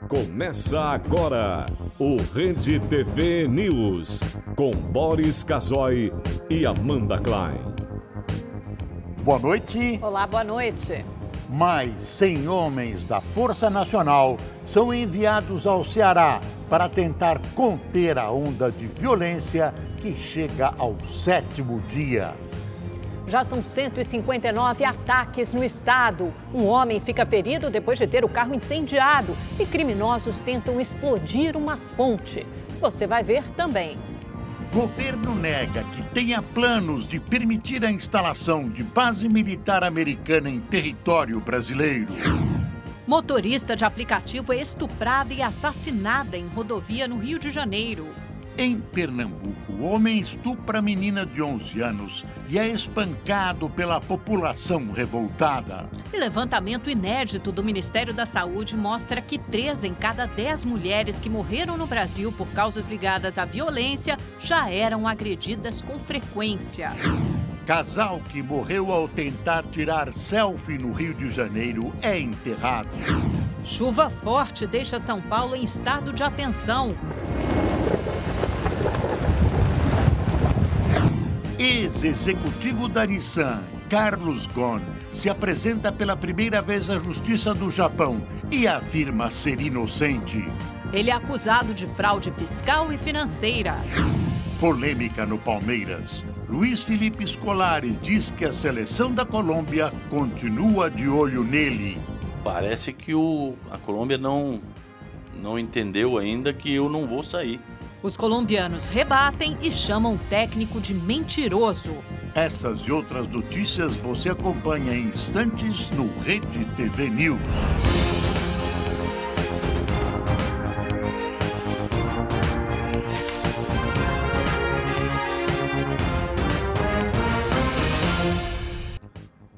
Começa agora o Rede TV News, com Boris Casoy e Amanda Klein. Boa noite. Olá, boa noite. Mais 100 homens da Força Nacional são enviados ao Ceará para tentar conter a onda de violência que chega ao 7º dia. Já são 159 ataques no estado. Um homem fica ferido depois de ter o carro incendiado e criminosos tentam explodir uma ponte. Você vai ver também. Governo nega que tenha planos de permitir a instalação de base militar americana em território brasileiro. Motorista de aplicativo é estuprada e assassinada em rodovia no Rio de Janeiro. Em Pernambuco, o homem estupra a menina de 11 anos e é espancado pela população revoltada. E levantamento inédito do Ministério da Saúde mostra que 3 em cada 10 mulheres que morreram no Brasil por causas ligadas à violência já eram agredidas com frequência. Casal que morreu ao tentar tirar selfie no Rio de Janeiro é enterrado. Chuva forte deixa São Paulo em estado de atenção. Ex-executivo da Nissan, Carlos Ghosn, se apresenta pela primeira vez à Justiça do Japão e afirma ser inocente. Ele é acusado de fraude fiscal e financeira. Polêmica no Palmeiras. Luiz Felipe Scolari diz que a seleção da Colômbia continua de olho nele. Parece que a Colômbia não entendeu ainda que eu não vou sair. Os colombianos rebatem e chamam o técnico de mentiroso. Essas e outras notícias você acompanha em instantes no Rede TV News.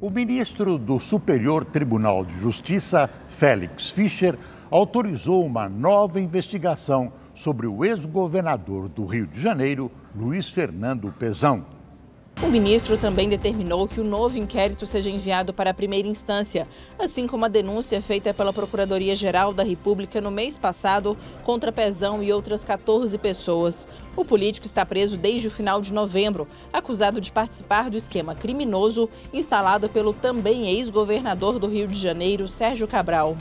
O ministro do Superior Tribunal de Justiça, Félix Fischer, autorizou uma nova investigação sobre o ex-governador do Rio de Janeiro, Luiz Fernando Pezão. O ministro também determinou que o novo inquérito seja enviado para a primeira instância, assim como a denúncia feita pela Procuradoria-Geral da República no mês passado contra Pezão e outras 14 pessoas. O político está preso desde o final de novembro, acusado de participar do esquema criminoso instalado pelo também ex-governador do Rio de Janeiro, Sérgio Cabral.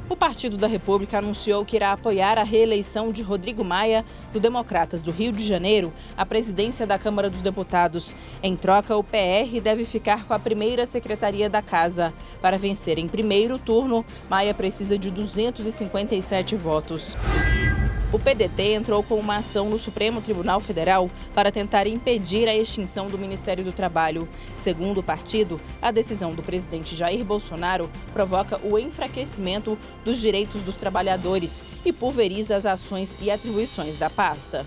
O Partido da República anunciou que irá apoiar a reeleição de Rodrigo Maia, do Democratas do Rio de Janeiro, à presidência da Câmara dos Deputados. Em troca, o PR deve ficar com a primeira secretaria da Casa. Para vencer em primeiro turno, Maia precisa de 257 votos. O PDT entrou com uma ação no Supremo Tribunal Federal para tentar impedir a extinção do Ministério do Trabalho. Segundo o partido, a decisão do presidente Jair Bolsonaro provoca o enfraquecimento dos direitos dos trabalhadores e pulveriza as ações e atribuições da pasta.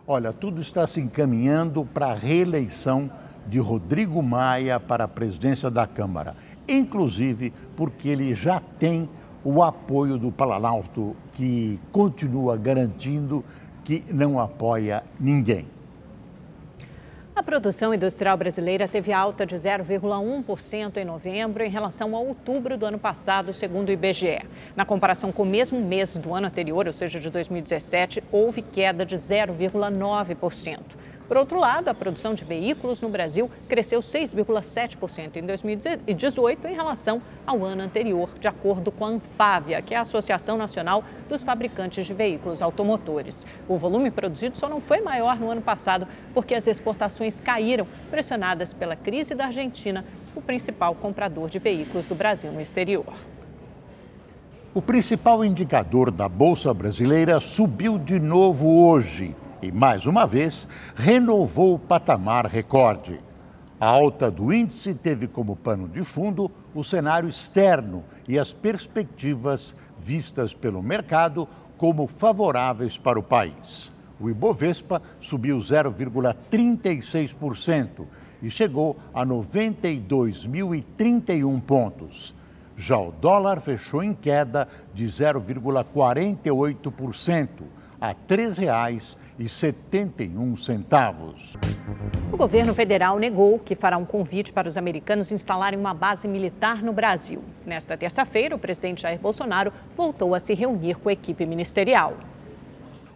Olha, tudo está se encaminhando para a reeleição de Rodrigo Maia para a presidência da Câmara, inclusive porque ele já tem o apoio do Planalto, que continua garantindo que não apoia ninguém. A produção industrial brasileira teve alta de 0,1% em novembro em relação a outubro do ano passado, segundo o IBGE. Na comparação com o mesmo mês do ano anterior, ou seja, de 2017, houve queda de 0,9%. Por outro lado, a produção de veículos no Brasil cresceu 6,7% em 2018 em relação ao ano anterior, de acordo com a Anfávia, que é a Associação Nacional dos Fabricantes de Veículos Automotores. O volume produzido só não foi maior no ano passado porque as exportações caíram, pressionadas pela crise da Argentina, o principal comprador de veículos do Brasil no exterior. O principal indicador da Bolsa Brasileira subiu de novo hoje e, mais uma vez, renovou o patamar recorde. A alta do índice teve como pano de fundo o cenário externo e as perspectivas vistas pelo mercado como favoráveis para o país. O Ibovespa subiu 0,36% e chegou a 92.031 pontos. Já o dólar fechou em queda de 0,48%, a R$ 3,71. O governo federal negou que fará um convite para os americanos instalarem uma base militar no Brasil. Nesta terça-feira, o presidente Jair Bolsonaro voltou a se reunir com a equipe ministerial.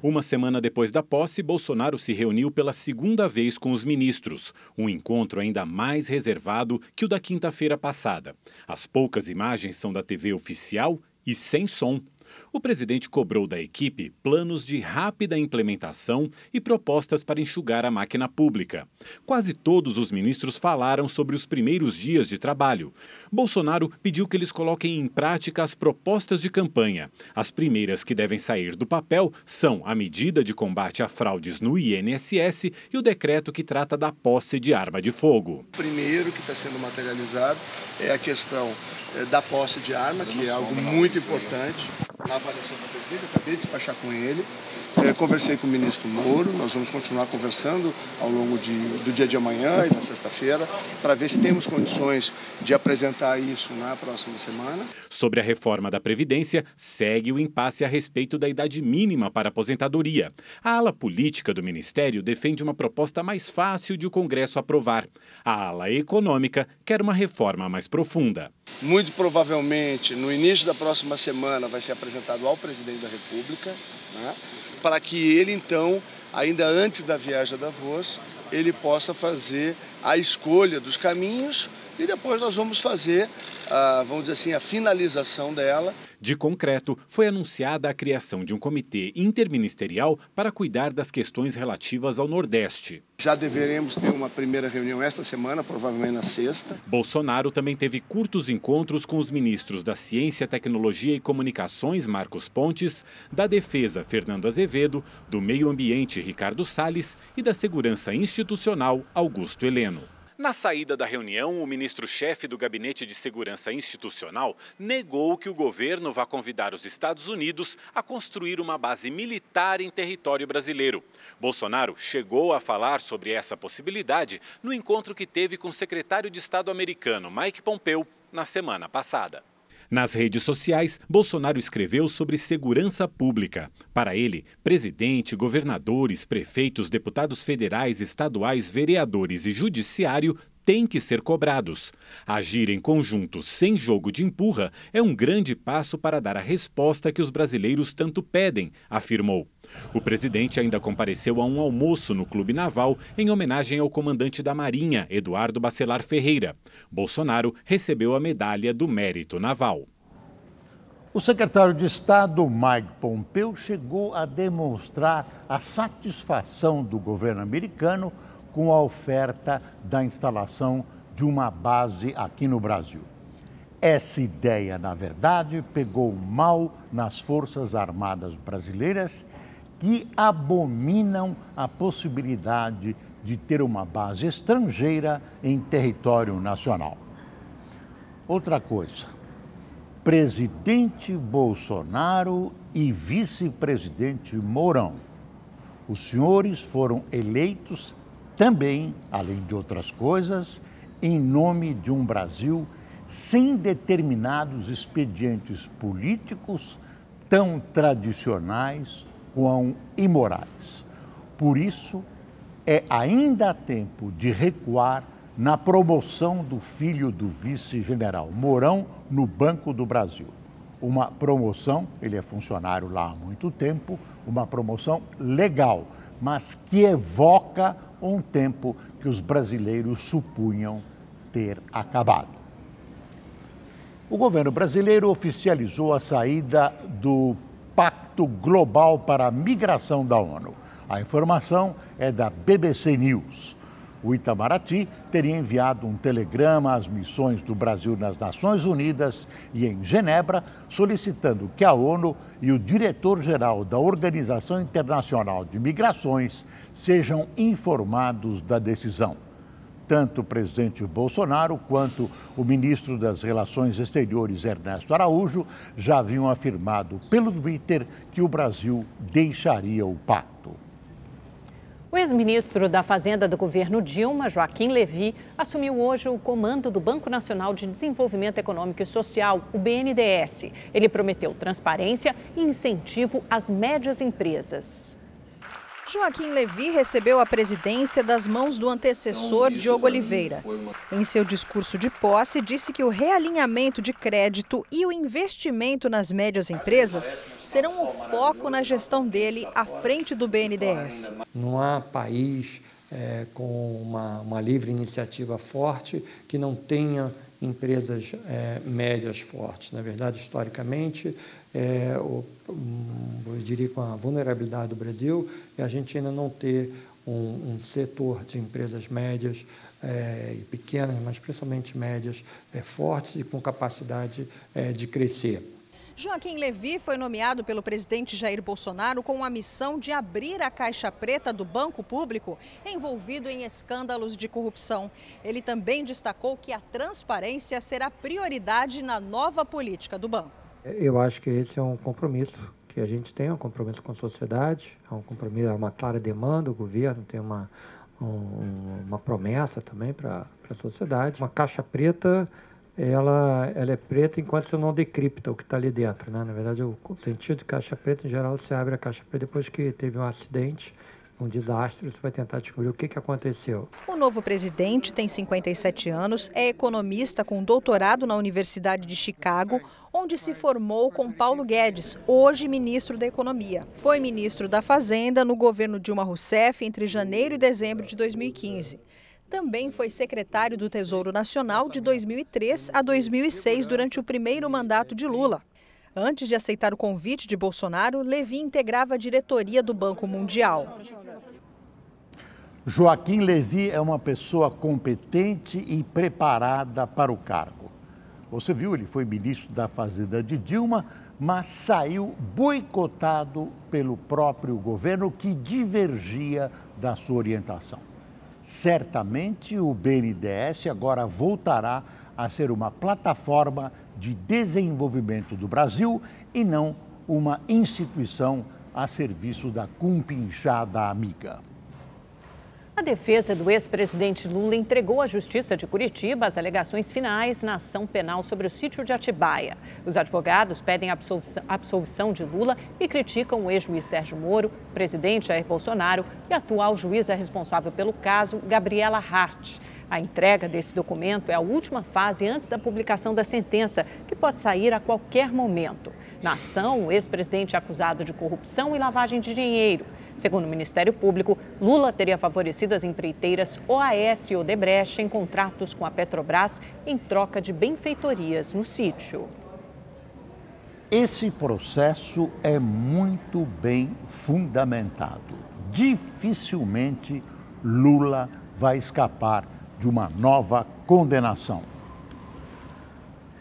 Uma semana depois da posse, Bolsonaro se reuniu pela segunda vez com os ministros. Um encontro ainda mais reservado que o da quinta-feira passada. As poucas imagens são da TV oficial e sem som. O presidente cobrou da equipe planos de rápida implementação e propostas para enxugar a máquina pública. Quase todos os ministros falaram sobre os primeiros dias de trabalho. Bolsonaro pediu que eles coloquem em prática as propostas de campanha. As primeiras que devem sair do papel são a medida de combate a fraudes no INSS e o decreto que trata da posse de arma de fogo. O primeiro que está sendo materializado é a questão da posse de arma, que é algo muito importante. Na avaliação do presidente, eu acabei de despachar com ele, conversei com o ministro Moro, nós vamos continuar conversando ao longo do dia de amanhã e da sexta-feira, para ver se temos condições de apresentar isso na próxima semana. Sobre a reforma da Previdência, segue o impasse a respeito da idade mínima para aposentadoria. A ala política do Ministério defende uma proposta mais fácil de o Congresso aprovar. A ala econômica quer uma reforma mais profunda. Muito provavelmente, no início da próxima semana, vai ser apresentado ao presidente da República, né, para que ele, então, ainda antes da viagem a Davos, ele possa fazer a escolha dos caminhos e depois nós vamos fazer, vamos dizer assim, a finalização dela. De concreto, foi anunciada a criação de um comitê interministerial para cuidar das questões relativas ao Nordeste. Já deveremos ter uma primeira reunião esta semana, provavelmente na sexta. Bolsonaro também teve curtos encontros com os ministros da Ciência, Tecnologia e Comunicações, Marcos Pontes, da Defesa, Fernando Azevedo, do Meio Ambiente, Ricardo Salles e da Segurança Institucional, Augusto Heleno. Na saída da reunião, o ministro-chefe do Gabinete de Segurança Institucional negou que o governo vá convidar os Estados Unidos a construir uma base militar em território brasileiro. Bolsonaro chegou a falar sobre essa possibilidade no encontro que teve com o secretário de Estado americano, Mike Pompeo, na semana passada. Nas redes sociais, Bolsonaro escreveu sobre segurança pública. Para ele, presidente, governadores, prefeitos, deputados federais, estaduais, vereadores e judiciário têm que ser cobrados. Agir em conjunto sem jogo de empurra é um grande passo para dar a resposta que os brasileiros tanto pedem, afirmou. O presidente ainda compareceu a um almoço no Clube Naval em homenagem ao comandante da Marinha, Eduardo Bacelar Ferreira. Bolsonaro recebeu a medalha do Mérito Naval. O secretário de Estado, Mike Pompeo, chegou a demonstrar a satisfação do governo americano com a oferta da instalação de uma base aqui no Brasil. Essa ideia, na verdade, pegou mal nas Forças Armadas brasileiras, que abominam a possibilidade de ter uma base estrangeira em território nacional. Outra coisa, presidente Bolsonaro e vice-presidente Mourão. Os senhores foram eleitos também, além de outras coisas, em nome de um Brasil sem determinados expedientes políticos tão tradicionais quão imorais. Por isso, é ainda tempo de recuar na promoção do filho do vice-general Mourão no Banco do Brasil. Uma promoção, ele é funcionário lá há muito tempo, uma promoção legal, mas que evoca um tempo que os brasileiros supunham ter acabado. O governo brasileiro oficializou a saída do Pacto Global para a Migração da ONU. A informação é da BBC News. O Itamaraty teria enviado um telegrama às missões do Brasil nas Nações Unidas e em Genebra, solicitando que a ONU e o diretor-geral da Organização Internacional de Migrações sejam informados da decisão. Tanto o presidente Bolsonaro quanto o ministro das Relações Exteriores, Ernesto Araújo, já haviam afirmado pelo Twitter que o Brasil deixaria o pacto. O ex-ministro da Fazenda do governo Dilma, Joaquim Levy, assumiu hoje o comando do Banco Nacional de Desenvolvimento Econômico e Social, o BNDES. Ele prometeu transparência e incentivo às médias empresas. Joaquim Levy recebeu a presidência das mãos do antecessor Diogo Oliveira. Em seu discurso de posse, disse que o realinhamento de crédito e o investimento nas médias empresas serão o foco na gestão dele à frente do BNDES. Não há país com uma livre iniciativa forte que não tenha empresas médias fortes. Na verdade, historicamente, eu diria com a vulnerabilidade do Brasil, é a gente ainda não ter um setor de empresas médias e pequenas, mas principalmente médias, fortes e com capacidade de crescer. Joaquim Levy foi nomeado pelo presidente Jair Bolsonaro com a missão de abrir a caixa preta do banco público envolvido em escândalos de corrupção. Ele também destacou que a transparência será prioridade na nova política do banco. Eu acho que esse é um compromisso que a gente tem, um compromisso com a sociedade, é um compromisso, é uma clara demanda, o governo tem uma promessa também para a sociedade. Uma caixa preta, ela é preta enquanto você não decripta o que está ali dentro, né? Na verdade, o sentido de caixa preta, em geral, você abre a caixa preta depois que teve um acidente, um desastre, você vai tentar descobrir o que aconteceu. O novo presidente tem 57 anos, é economista com doutorado na Universidade de Chicago, onde se formou com Paulo Guedes, hoje ministro da Economia. Foi ministro da Fazenda no governo Dilma Rousseff entre janeiro e dezembro de 2015. Também foi secretário do Tesouro Nacional de 2003 a 2006 durante o primeiro mandato de Lula. Antes de aceitar o convite de Bolsonaro, Levy integrava a diretoria do Banco Mundial. Joaquim Levy é uma pessoa competente e preparada para o cargo. Você viu, ele foi ministro da Fazenda de Dilma, mas saiu boicotado pelo próprio governo que divergia da sua orientação. Certamente o BNDES agora voltará a ser uma plataforma de desenvolvimento do Brasil e não uma instituição a serviço da cumpinchada amiga. A defesa do ex-presidente Lula entregou à Justiça de Curitiba as alegações finais na ação penal sobre o sítio de Atibaia. Os advogados pedem a absolvição de Lula e criticam o ex-juiz Sérgio Moro, presidente Jair Bolsonaro e a atual juíza responsável pelo caso, Gabriela Hart. A entrega desse documento é a última fase antes da publicação da sentença, que pode sair a qualquer momento. Na ação, o ex-presidente é acusado de corrupção e lavagem de dinheiro. Segundo o Ministério Público, Lula teria favorecido as empreiteiras OAS e Odebrecht em contratos com a Petrobras em troca de benfeitorias no sítio. Esse processo é muito bem fundamentado. Dificilmente Lula vai escapar de uma nova condenação.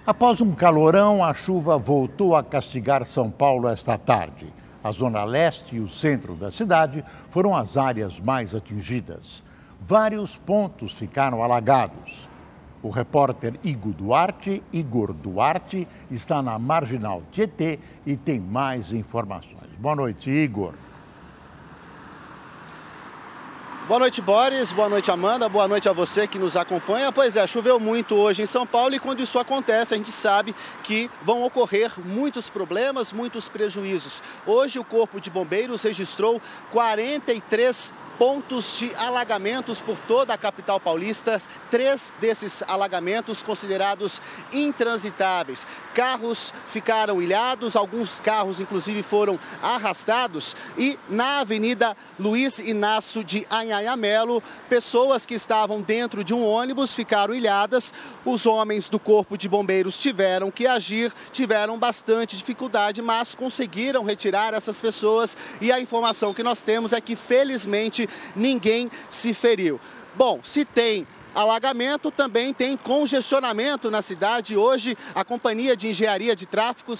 Após um calorão, a chuva voltou a castigar São Paulo esta tarde. A zona leste e o centro da cidade foram as áreas mais atingidas. Vários pontos ficaram alagados. O repórter Igor Duarte, está na Marginal Tietê e tem mais informações. Boa noite, Igor. Boa noite, Boris. Boa noite, Amanda. Boa noite a você que nos acompanha. Pois é, choveu muito hoje em São Paulo e quando isso acontece, a gente sabe que vão ocorrer muitos problemas, muitos prejuízos. Hoje, o Corpo de Bombeiros registrou 43 pontos de alagamentos por toda a capital paulista, 3 desses alagamentos considerados intransitáveis. Carros ficaram ilhados, alguns carros inclusive foram arrastados e na Avenida Luiz Inácio de Anhanha Melo, pessoas que estavam dentro de um ônibus ficaram ilhadas. Os homens do Corpo de Bombeiros tiveram que agir, tiveram bastante dificuldade, mas conseguiram retirar essas pessoas e a informação que nós temos é que felizmente ninguém se feriu. Bom, se tem alagamento, também tem congestionamento na cidade. Hoje, a Companhia de Engenharia de Tráfego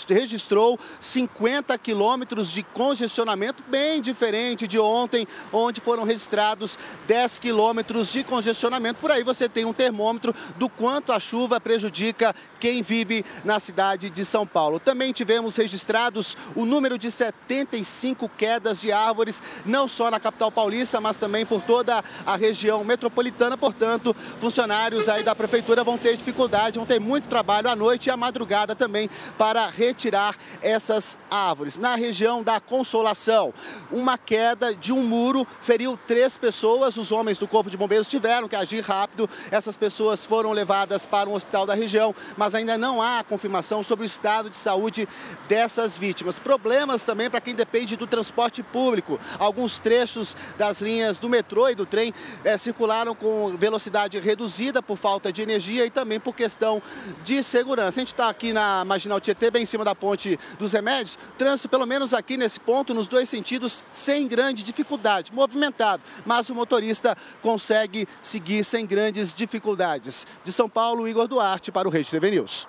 registrou 50 quilômetros de congestionamento, bem diferente de ontem, onde foram registrados 10 quilômetros de congestionamento. Por aí você tem um termômetro do quanto a chuva prejudica quem vive na cidade de São Paulo. Também tivemos registrados o número de 75 quedas de árvores, não só na capital paulista, mas também por toda a região metropolitana. Portanto, funcionários aí da prefeitura vão ter dificuldade, vão ter muito trabalho à noite e à madrugada também para retirar essas árvores. Na região da Consolação, uma queda de um muro feriu 3 pessoas. Os homens do Corpo de Bombeiros tiveram que agir rápido. Essas pessoas foram levadas para um hospital da região, mas ainda não há confirmação sobre o estado de saúde dessas vítimas. Problemas também para quem depende do transporte público. Alguns trechos das linhas do metrô e do trem circularam com velocidade reduzida por falta de energia e também por questão de segurança. A gente está aqui na Marginal Tietê, bem em cima da Ponte dos Remédios. Trânsito, pelo menos aqui nesse ponto, nos 2 sentidos, sem grande dificuldade. Movimentado, mas o motorista consegue seguir sem grandes dificuldades. De São Paulo, Igor Duarte para o Rede TV News.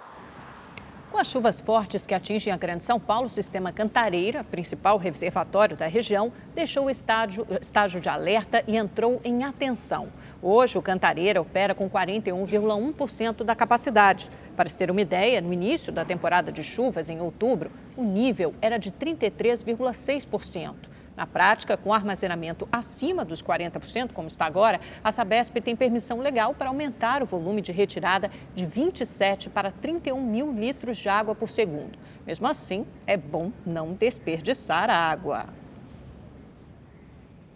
Com as chuvas fortes que atingem a Grande São Paulo, o sistema Cantareira, principal reservatório da região, deixou o estágio de alerta e entrou em atenção. Hoje, o Cantareira opera com 41,1% da capacidade. Para se ter uma ideia, no início da temporada de chuvas, em outubro, o nível era de 33,6%. Na prática, com armazenamento acima dos 40%, como está agora, a Sabesp tem permissão legal para aumentar o volume de retirada de 27 para 31 mil litros de água por segundo. Mesmo assim, é bom não desperdiçar a água.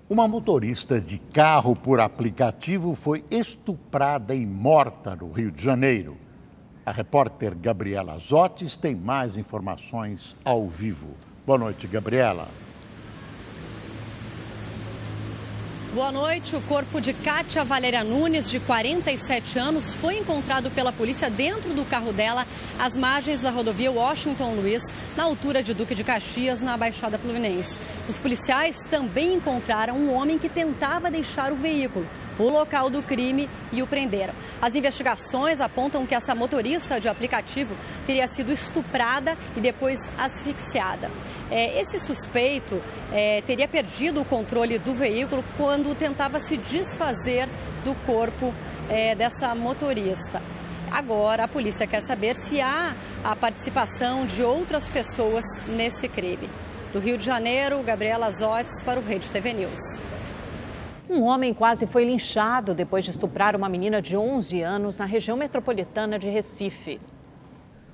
Uma motorista de carro por aplicativo foi estuprada e morta no Rio de Janeiro. A repórter Gabriela Zotes tem mais informações ao vivo. Boa noite, Gabriela. Boa noite. O corpo de Kátia Valéria Nunes, de 47 anos, foi encontrado pela polícia dentro do carro dela, às margens da rodovia Washington Luiz, na altura de Duque de Caxias, na Baixada Fluminense. Os policiais também encontraram um homem que tentava deixar o veículo, o local do crime, e o prenderam. As investigações apontam que essa motorista de aplicativo teria sido estuprada e depois asfixiada. Esse suspeito teria perdido o controle do veículo quando tentava se desfazer do corpo dessa motorista. Agora, a polícia quer saber se há a participação de outras pessoas nesse crime. Do Rio de Janeiro, Gabriela Zotes para o Rede TV News. Um homem quase foi linchado depois de estuprar uma menina de 11 anos na região metropolitana de Recife.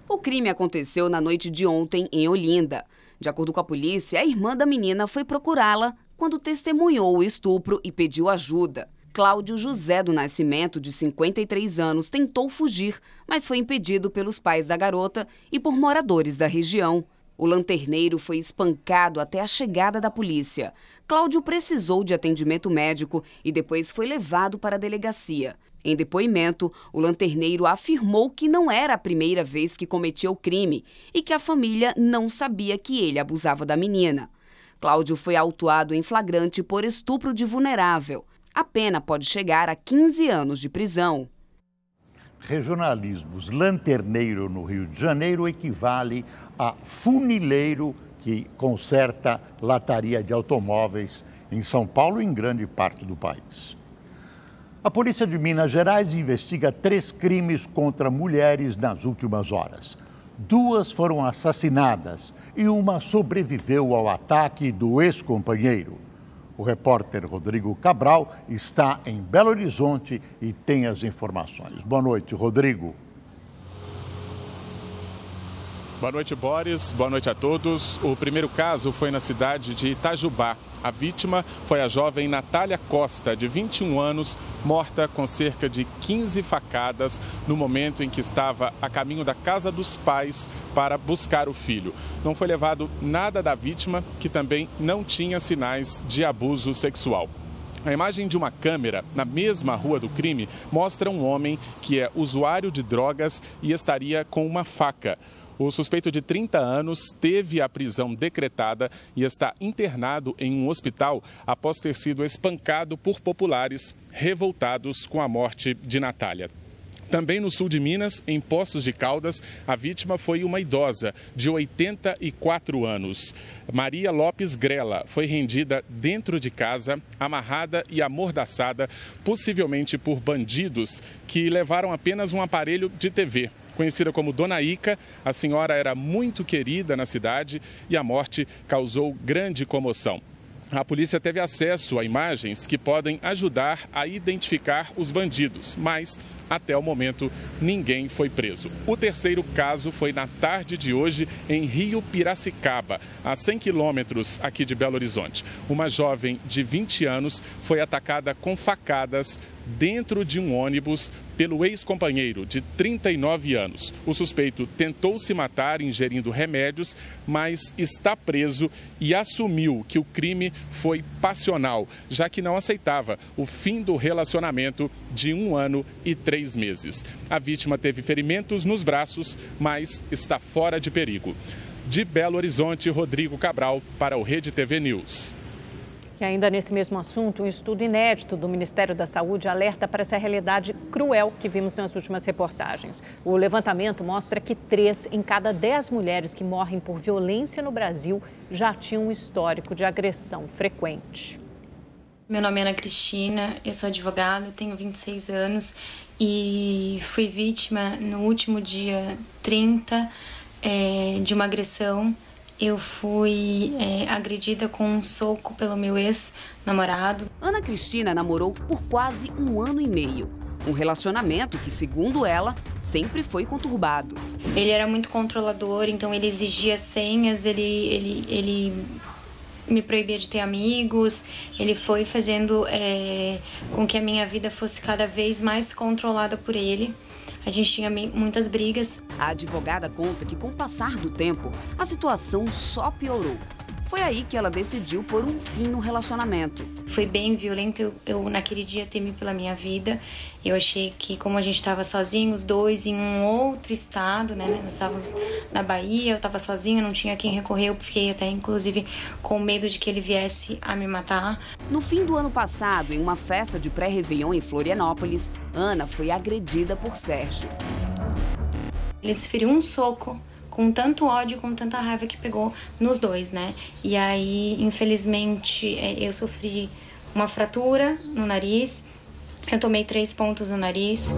O crime aconteceu na noite de ontem em Olinda. De acordo com a polícia, a irmã da menina foi procurá-la quando testemunhou o estupro e pediu ajuda. Cláudio José do Nascimento, de 53 anos, tentou fugir, mas foi impedido pelos pais da garota e por moradores da região. O lanterneiro foi espancado até a chegada da polícia. Cláudio precisou de atendimento médico e depois foi levado para a delegacia. Em depoimento, o lanterneiro afirmou que não era a primeira vez que cometia o crime e que a família não sabia que ele abusava da menina. Cláudio foi autuado em flagrante por estupro de vulnerável. A pena pode chegar a 15 anos de prisão. Regionalismos. Lanterneiro no Rio de Janeiro equivale a funileiro, que conserta lataria de automóveis em São Paulo e em grande parte do país. A polícia de Minas Gerais investiga 3 crimes contra mulheres nas últimas horas. 2 foram assassinadas e uma sobreviveu ao ataque do ex-companheiro. O repórter Rodrigo Cabral está em Belo Horizonte e tem as informações. Boa noite, Rodrigo. Boa noite, Boris. Boa noite a todos. O primeiro caso foi na cidade de Itajubá. A vítima foi a jovem Natália Costa, de 21 anos, morta com cerca de 15 facadas no momento em que estava a caminho da casa dos pais para buscar o filho. Não foi levado nada da vítima, que também não tinha sinais de abuso sexual. A imagem de uma câmera na mesma rua do crime mostra um homem que é usuário de drogas e estaria com uma faca. O suspeito de 30 anos teve a prisão decretada e está internado em um hospital após ter sido espancado por populares revoltados com a morte de Natália. Também no sul de Minas, em Poços de Caldas, a vítima foi uma idosa de 84 anos. Maria Lopes Grela foi rendida dentro de casa, amarrada e amordaçada, possivelmente por bandidos que levaram apenas um aparelho de TV. Conhecida como Dona Ica, a senhora era muito querida na cidade e a morte causou grande comoção. A polícia teve acesso a imagens que podem ajudar a identificar os bandidos, mas, até o momento, ninguém foi preso. O terceiro caso foi na tarde de hoje em Rio Piracicaba, a 100 quilômetros aqui de Belo Horizonte. Uma jovem de 20 anos foi atacada com facadas dentro de um ônibus pelo ex-companheiro de 39 anos. O suspeito tentou se matar ingerindo remédios, mas está preso e assumiu que o crime foi passional, já que não aceitava o fim do relacionamento de 1 ano e 3 meses. A vítima teve ferimentos nos braços, mas está fora de perigo. De Belo Horizonte, Rodrigo Cabral para o Rede TV News. E ainda nesse mesmo assunto, um estudo inédito do Ministério da Saúde alerta para essa realidade cruel que vimos nas últimas reportagens. O levantamento mostra que 3 em cada 10 mulheres que morrem por violência no Brasil já tinham um histórico de agressão frequente. Meu nome é Ana Cristina, eu sou advogada, tenho 26 anos e fui vítima no último dia 30 de uma agressão. Eu fui agredida com um soco pelo meu ex-namorado. Ana Cristina namorou por quase 1 ano e meio. Um relacionamento que, segundo ela, sempre foi conturbado. Ele era muito controlador, então ele exigia senhas, ele me proibia de ter amigos. Ele foi fazendo com que a minha vida fosse cada vez mais controlada por ele. A gente tinha muitas brigas. A advogada conta que, com o passar do tempo, a situação só piorou. Foi aí que ela decidiu pôr um fim no relacionamento. Foi bem violento, eu naquele dia temi pela minha vida. Eu achei que, como a gente estava sozinho, os dois em um outro estado, né? Nós estávamos na Bahia, eu estava sozinha, não tinha quem recorrer. Eu fiquei até, inclusive, com medo de que ele viesse a me matar. No fim do ano passado, em uma festa de pré-réveillon em Florianópolis, Ana foi agredida por Sérgio. Ele desferiu um soco com tanto ódio, com tanta raiva que pegou nos dois, né? E aí, infelizmente, eu sofri uma fratura no nariz, eu tomei 3 pontos no nariz.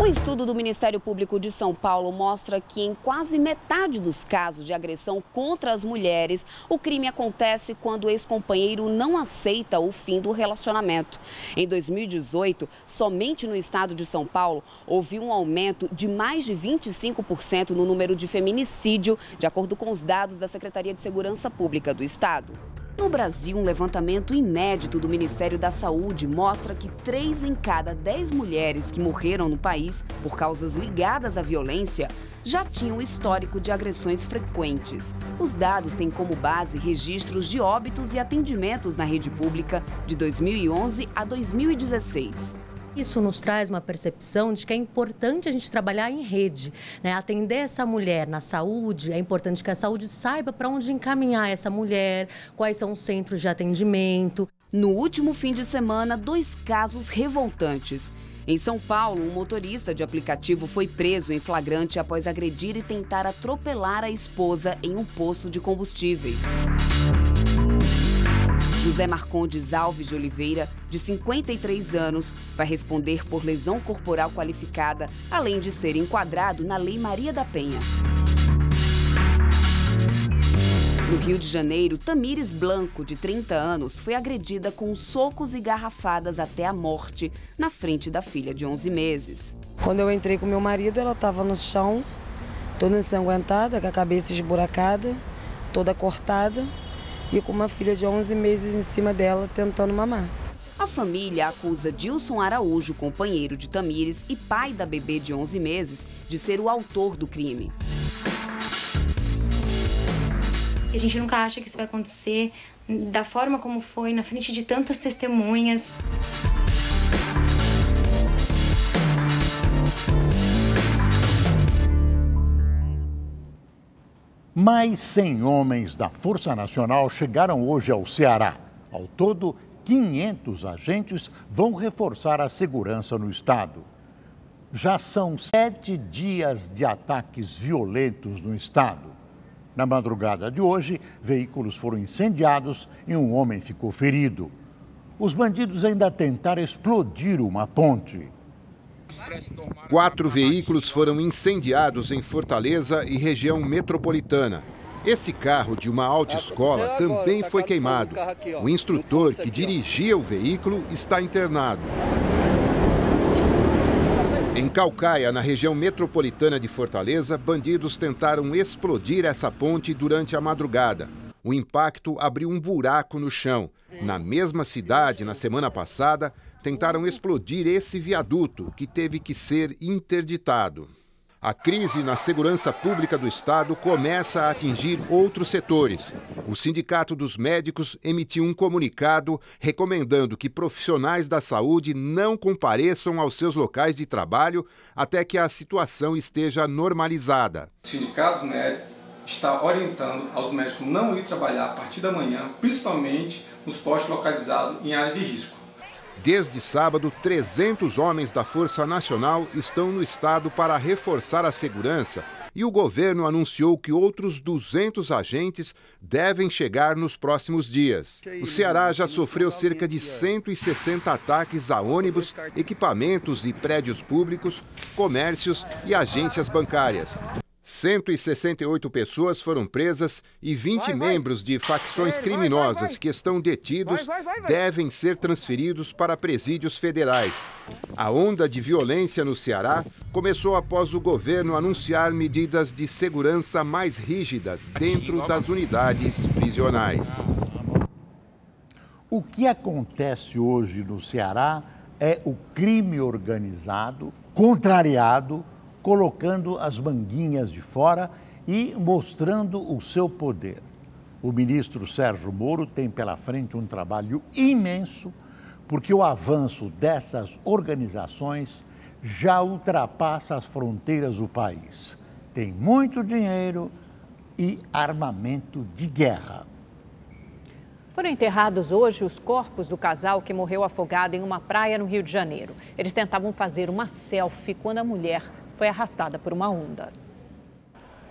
Um estudo do Ministério Público de São Paulo mostra que em quase metade dos casos de agressão contra as mulheres, o crime acontece quando o ex-companheiro não aceita o fim do relacionamento. Em 2018, somente no estado de São Paulo, houve um aumento de mais de 25% no número de feminicídio, de acordo com os dados da Secretaria de Segurança Pública do estado. No Brasil, um levantamento inédito do Ministério da Saúde mostra que 3 em cada 10 mulheres que morreram no país por causas ligadas à violência já tinham histórico de agressões frequentes. Os dados têm como base registros de óbitos e atendimentos na rede pública de 2011 a 2016. Isso nos traz uma percepção de que é importante a gente trabalhar em rede, né? Atender essa mulher na saúde, é importante que a saúde saiba para onde encaminhar essa mulher, quais são os centros de atendimento. No último fim de semana, 2 casos revoltantes. Em São Paulo, um motorista de aplicativo foi preso em flagrante após agredir e tentar atropelar a esposa em um posto de combustíveis. José Marcondes Alves de Oliveira, de 53 anos, vai responder por lesão corporal qualificada, além de ser enquadrado na Lei Maria da Penha. No Rio de Janeiro, Tamires Blanco, de 30 anos, foi agredida com socos e garrafadas até a morte, na frente da filha de 11 meses. Quando eu entrei com meu marido, ela estava no chão, toda ensanguentada, com a cabeça esburacada, toda cortada, e com uma filha de 11 meses em cima dela, tentando mamar. A família acusa Dilson Araújo, companheiro de Tamires e pai da bebê de 11 meses, de ser o autor do crime. A gente nunca acha que isso vai acontecer da forma como foi, na frente de tantas testemunhas. Mais 100 homens da Força Nacional chegaram hoje ao Ceará. Ao todo, 500 agentes vão reforçar a segurança no estado. Já são 7 dias de ataques violentos no estado. Na madrugada de hoje, veículos foram incendiados e um homem ficou ferido. Os bandidos ainda tentaram explodir uma ponte. 4 veículos foram incendiados em Fortaleza e região metropolitana. Esse carro de uma autoescola também foi queimado. O instrutor que dirigia o veículo está internado. Em Caucaia, na região metropolitana de Fortaleza, bandidos tentaram explodir essa ponte durante a madrugada. O impacto abriu um buraco no chão. Na mesma cidade, na semana passada, tentaram explodir esse viaduto, que teve que ser interditado. A crise na segurança pública do estado começa a atingir outros setores. O Sindicato dos Médicos emitiu um comunicado recomendando que profissionais da saúde não compareçam aos seus locais de trabalho até que a situação esteja normalizada. O Sindicato Médico está orientando aos médicos não ir trabalhar a partir da manhã, principalmente nos postos localizados em áreas de risco. Desde sábado, 300 homens da Força Nacional estão no estado para reforçar a segurança e o governo anunciou que outros 200 agentes devem chegar nos próximos dias. O Ceará já sofreu cerca de 160 ataques a ônibus, equipamentos e prédios públicos, comércios e agências bancárias. 168 pessoas foram presas e 20 membros de facções criminosas que estão detidos devem ser transferidos para presídios federais. A onda de violência no Ceará começou após o governo anunciar medidas de segurança mais rígidas dentro das unidades prisionais. O que acontece hoje no Ceará é o crime organizado, contrariado, colocando as manguinhas de fora e mostrando o seu poder. O ministro Sérgio Moro tem pela frente um trabalho imenso, porque o avanço dessas organizações já ultrapassa as fronteiras do país. Tem muito dinheiro e armamento de guerra. Foram enterrados hoje os corpos do casal que morreu afogado em uma praia no Rio de Janeiro. Eles tentavam fazer uma selfie quando a mulher foi arrastada por uma onda.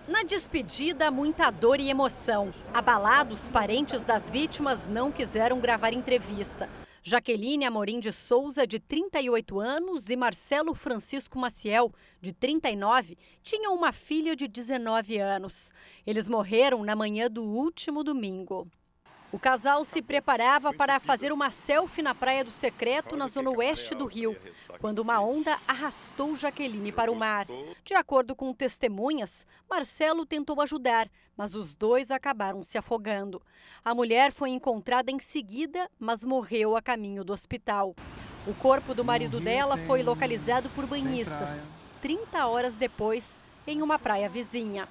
Na despedida, muita dor e emoção. Abalados, parentes das vítimas não quiseram gravar entrevista. Jaqueline Amorim de Souza, de 38 anos, e Marcelo Francisco Maciel, de 39, tinham uma filha de 19 anos. Eles morreram na manhã do último domingo. O casal se preparava para fazer uma selfie na Praia do Secreto, na zona oeste do Rio, quando uma onda arrastou Jaqueline para o mar. De acordo com testemunhas, Marcelo tentou ajudar, mas os dois acabaram se afogando. A mulher foi encontrada em seguida, mas morreu a caminho do hospital. O corpo do marido dela foi localizado por banhistas, 30 horas depois, em uma praia vizinha.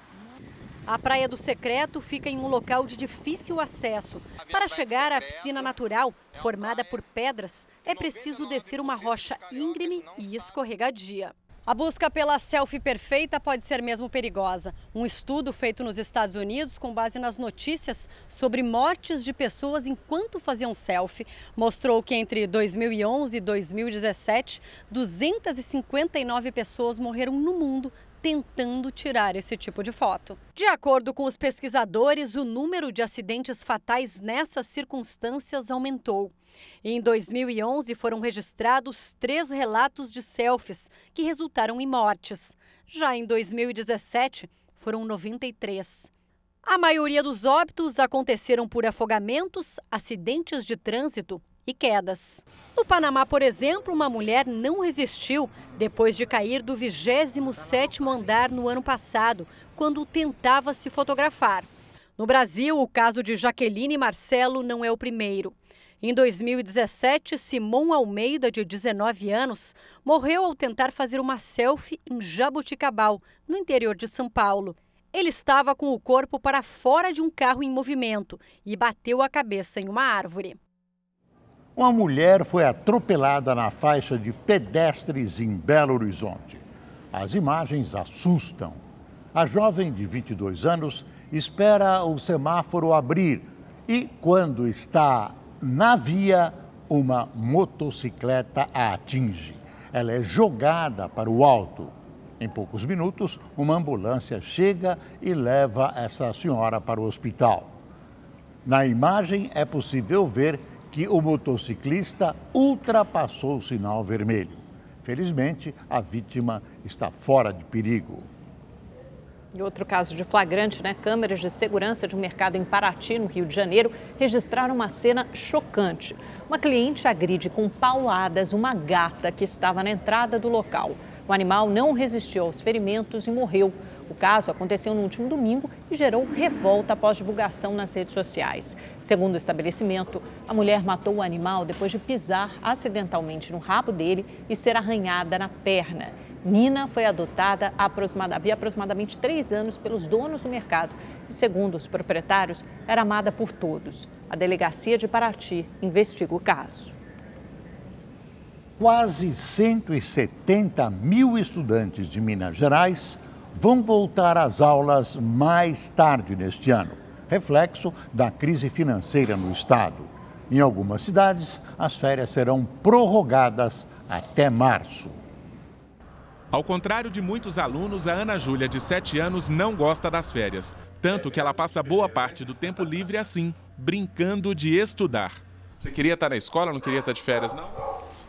A Praia do Secreto fica em um local de difícil acesso. Para chegar à piscina natural, formada por pedras, é preciso descer uma rocha íngreme e escorregadia. A busca pela selfie perfeita pode ser mesmo perigosa. Um estudo feito nos Estados Unidos, com base nas notícias sobre mortes de pessoas enquanto faziam selfie, mostrou que entre 2011 e 2017, 259 pessoas morreram no mundo tentando tirar esse tipo de foto. De acordo com os pesquisadores, o número de acidentes fatais nessas circunstâncias aumentou. Em 2011, foram registrados 3 relatos de selfies que resultaram em mortes. Já em 2017, foram 93. A maioria dos óbitos aconteceram por afogamentos, acidentes de trânsito e quedas. No Panamá, por exemplo, uma mulher não resistiu depois de cair do 27º andar no ano passado, quando tentava se fotografar. No Brasil, o caso de Jaqueline e Marcelo não é o primeiro. Em 2017, Simon Almeida, de 19 anos, morreu ao tentar fazer uma selfie em Jaboticabal, no interior de São Paulo. Ele estava com o corpo para fora de um carro em movimento e bateu a cabeça em uma árvore. Uma mulher foi atropelada na faixa de pedestres em Belo Horizonte. As imagens assustam. A jovem de 22 anos espera o semáforo abrir e, quando está na via, uma motocicleta a atinge. Ela é jogada para o alto. Em poucos minutos, uma ambulância chega e leva essa senhora para o hospital. Na imagem é possível ver que o motociclista ultrapassou o sinal vermelho. Felizmente, a vítima está fora de perigo. E outro caso de flagrante, né? Câmeras de segurança de um mercado em Paraty, no Rio de Janeiro, registraram uma cena chocante. Uma cliente agride com pauladas uma gata que estava na entrada do local. O animal não resistiu aos ferimentos e morreu. O caso aconteceu no último domingo e gerou revolta após divulgação nas redes sociais. Segundo o estabelecimento, a mulher matou o animal depois de pisar acidentalmente no rabo dele e ser arranhada na perna. Nina foi adotada havia aproximadamente 3 anos pelos donos do mercado e, segundo os proprietários, era amada por todos. A delegacia de Paraty investiga o caso. Quase 170 mil estudantes de Minas Gerais vão voltar às aulas mais tarde neste ano, reflexo da crise financeira no estado. Em algumas cidades, as férias serão prorrogadas até março. Ao contrário de muitos alunos, a Ana Júlia, de 7 anos, não gosta das férias. Tanto que ela passa boa parte do tempo livre assim, brincando de estudar. Você queria estar na escola, não queria estar de férias, não?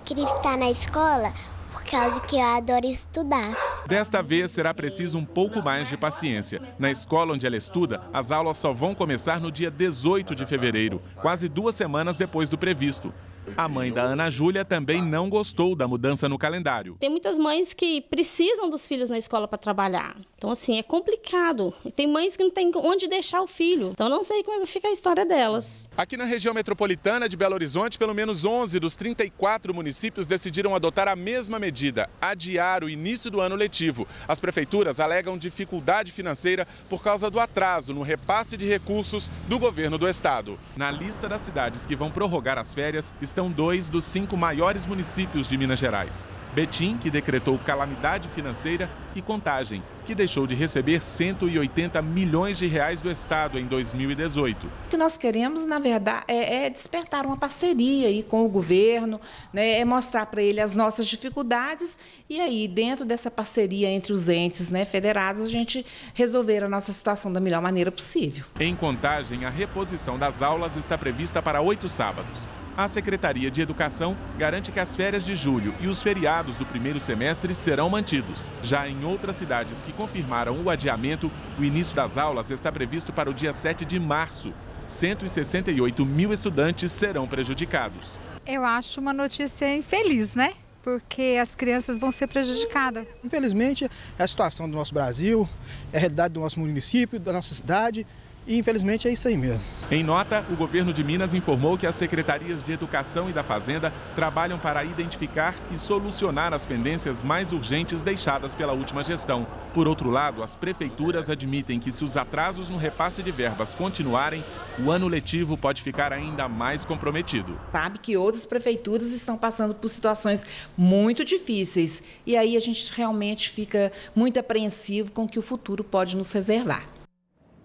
Queria estar na escola por causa que eu adoro estudar. Desta vez será preciso um pouco mais de paciência. Na escola onde ela estuda, as aulas só vão começar no dia 18 de fevereiro, quase 2 semanas depois do previsto. A mãe da Ana Júlia também não gostou da mudança no calendário. Tem muitas mães que precisam dos filhos na escola para trabalhar. Então, assim, é complicado. Tem mães que não têm onde deixar o filho. Então, não sei como fica a história delas. Aqui na região metropolitana de Belo Horizonte, pelo menos 11 dos 34 municípios decidiram adotar a mesma medida, adiar o início do ano letivo. As prefeituras alegam dificuldade financeira por causa do atraso no repasse de recursos do governo do estado. Na lista das cidades que vão prorrogar as férias estão 2 dos 5 maiores municípios de Minas Gerais. Betim, que decretou calamidade financeira, e Contagem, que deixou de receber 180 milhões de reais do estado em 2018. O que nós queremos, na verdade, é despertar uma parceria aí com o governo, né, é mostrar para ele as nossas dificuldades e aí, dentro dessa parceria entre os entes, né, federados, a gente resolver a nossa situação da melhor maneira possível. Em Contagem, a reposição das aulas está prevista para 8 sábados. A Secretaria de Educação garante que as férias de julho e os feriados do primeiro semestre serão mantidos. Já em outras cidades que confirmaram o adiamento, o início das aulas está previsto para o dia 7 de março. 168 mil estudantes serão prejudicados. Eu acho uma notícia infeliz, né? Porque as crianças vão ser prejudicadas. Infelizmente, é a situação do nosso Brasil, é a realidade do nosso município, da nossa cidade. E, infelizmente, é isso aí mesmo. Em nota, o governo de Minas informou que as secretarias de Educação e da Fazenda trabalham para identificar e solucionar as pendências mais urgentes deixadas pela última gestão. Por outro lado, as prefeituras admitem que, se os atrasos no repasse de verbas continuarem, o ano letivo pode ficar ainda mais comprometido. Sabe que outras prefeituras estão passando por situações muito difíceis. E aí a gente realmente fica muito apreensivo com o que o futuro pode nos reservar.